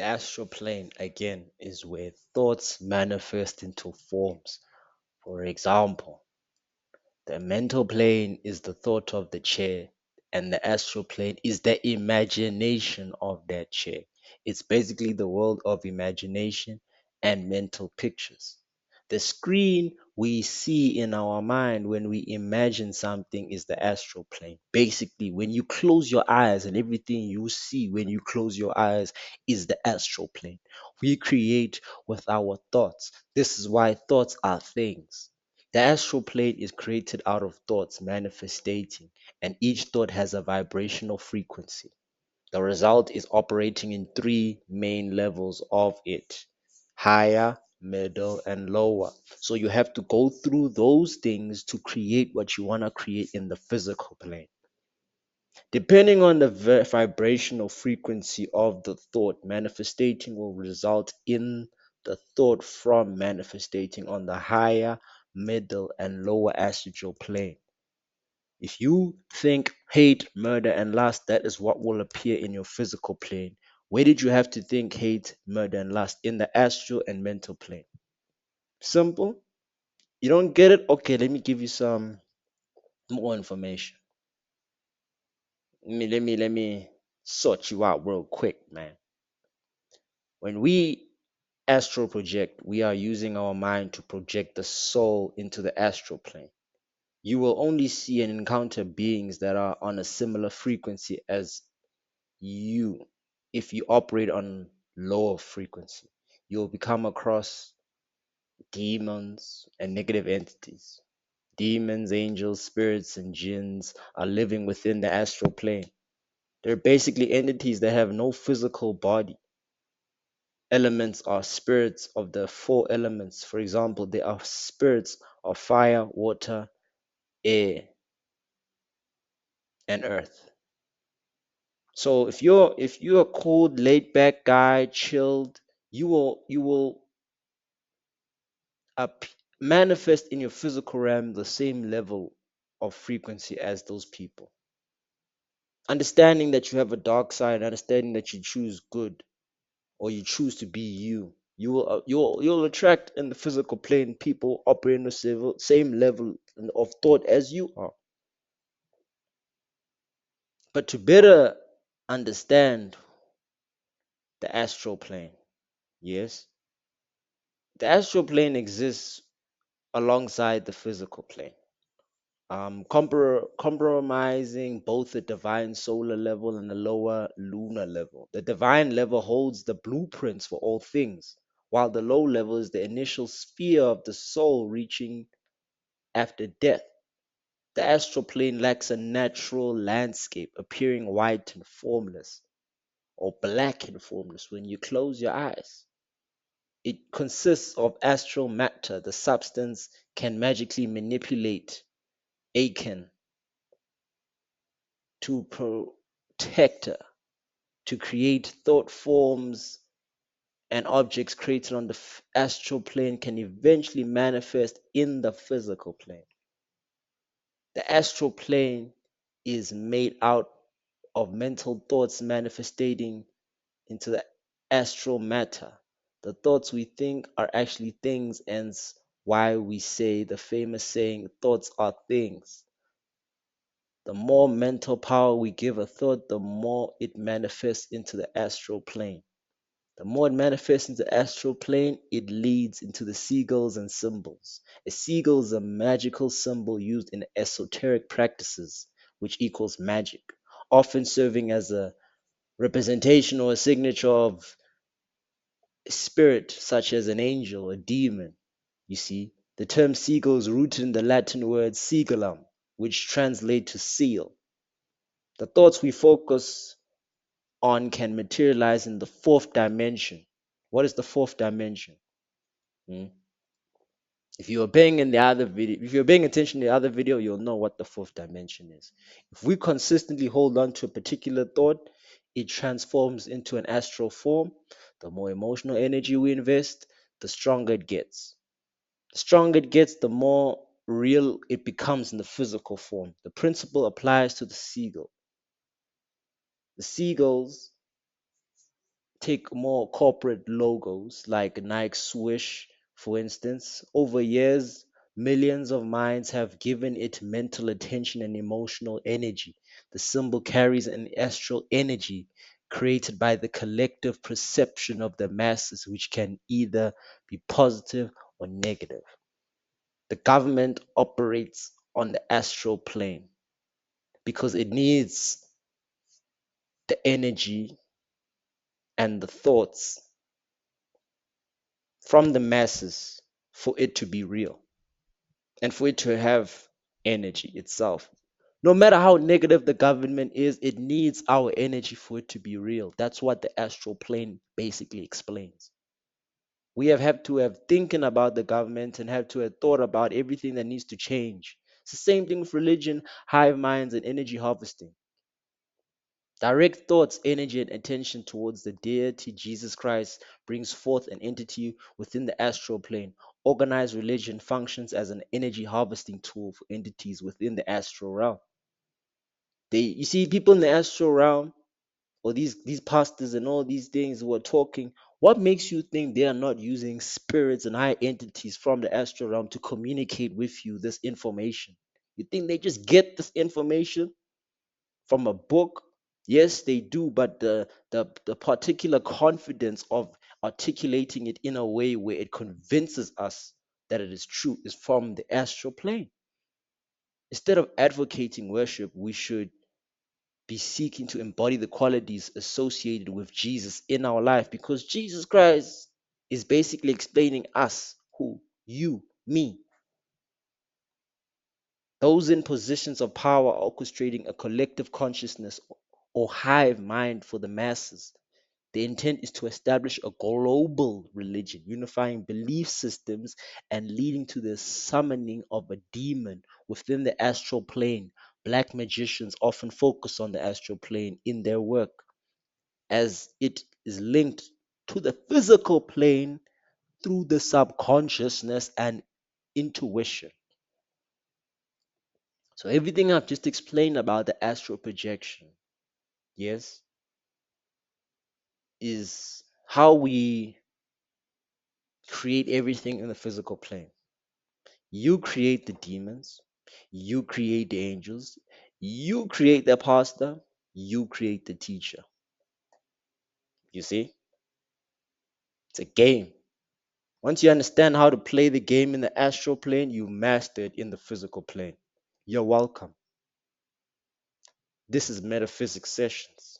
The astral plane, again, is where thoughts manifest into forms. For example, the mental plane is the thought of the chair, and the astral plane is the imagination of that chair. It's basically the world of imagination and mental pictures. The screen we see in our mind when we imagine something is the astral plane. Basically, when you close your eyes and everything you see when you close your eyes is the astral plane. We create with our thoughts. This is why thoughts are things. The astral plane is created out of thoughts manifesting, and each thought has a vibrational frequency. The result is operating in three main levels of it: higher, middle, and lower. So you have to go through those things to create what you want to create in the physical plane. Depending on the vibrational frequency of the thought, manifesting will result in the thought from manifesting on the higher, middle, and lower astral plane. If you think hate, murder, and lust, that is what will appear in your physical plane. Where did you have to think hate, murder, and lust? In the astral and mental plane. Simple. You don't get it? Okay, let me give you some more information. Let me sort you out real quick, man. When we astral project, we are using our mind to project the soul into the astral plane. You will only see and encounter beings that are on a similar frequency as you. If you operate on lower frequency, you'll become across demons and negative entities. Demons, angels, spirits, and jinns are living within the astral plane. They're basically entities that have no physical body. Elements are spirits of the four elements. For example, they are spirits of fire, water, air, and earth. So if you're a cold, laid back guy, chilled, you will ap- manifest in your physical realm the same level of frequency as those people. Understanding that you have a dark side, understanding that you choose good or you choose to be you, you'll attract in the physical plane people operating the same level of thought as you are. But to better understand the astral plane, yes, the astral plane exists alongside the physical plane, compromising both the divine solar level and the lower lunar level. The divine level holds the blueprints for all things, while the low level is the initial sphere of the soul reaching after death. The astral plane lacks a natural landscape, appearing white and formless, or black and formless when you close your eyes. It consists of astral matter. The substance can magically manipulate Akan to protect her, to create thought forms and objects created on the astral plane can eventually manifest in the physical plane. The astral plane is made out of mental thoughts manifesting into the astral matter. The thoughts we think are actually things, and why we say the famous saying, thoughts are things. The more mental power we give a thought, the more it manifests into the astral plane. The more it manifests into the astral plane, it leads into the seagulls and symbols. A seagull is a magical symbol used in esoteric practices, which equals magic, often serving as a representation or a signature of a spirit, such as an angel, a demon. You see, the term seagull is rooted in the Latin word sigillum, which translates to seal. The thoughts we focus on can materialize in the fourth dimension. What is the fourth dimension? Hmm? If you are paying in the other video, if you're paying attention to the other video, you'll know what the fourth dimension is. If we consistently hold on to a particular thought, it transforms into an astral form. The more emotional energy we invest, the stronger it gets. The stronger it gets, the more real it becomes in the physical form. The principle applies to the seagull. The seagulls take more corporate logos like Nike Swish, for instance. Over years, millions of minds have given it mental attention and emotional energy. The symbol carries an astral energy created by the collective perception of the masses, which can either be positive or negative. The government operates on the astral plane because it needs the energy and the thoughts from the masses for it to be real and for it to have energy itself. No matter how negative the government is, it needs our energy for it to be real. That's what the astral plane basically explains. We have had to have thinking about the government and have to have thought about everything that needs to change. It's the same thing with religion, hive minds, and energy harvesting. Direct thoughts, energy, and attention towards the deity Jesus Christ brings forth an entity within the astral plane. Organized religion functions as an energy harvesting tool for entities within the astral realm. You see, people in the astral realm, or these pastors and all these things who are talking, what makes you think they are not using spirits and high entities from the astral realm to communicate with you this information? You think they just get this information from a book? Yes, they do, but the particular confidence of articulating it in a way where it convinces us that it is true is from the astral plane. Instead of advocating worship, we should be seeking to embody the qualities associated with Jesus in our life, because Jesus Christ is basically explaining us, who, you, me, those in positions of power orchestrating a collective consciousness or hive mind for the masses. The intent is to establish a global religion, unifying belief systems and leading to the summoning of a demon within the astral plane. Black magicians often focus on the astral plane in their work, as it is linked to the physical plane through the subconsciousness and intuition. So, everything I've just explained about the astral projection, yes, is how we create everything in the physical plane. You create the demons, you create the angels, you create the pastor, you create the teacher. You see, it's a game. Once you understand how to play the game in the astral plane, you master it in the physical plane. You're welcome. This is Metaphysics Sessions.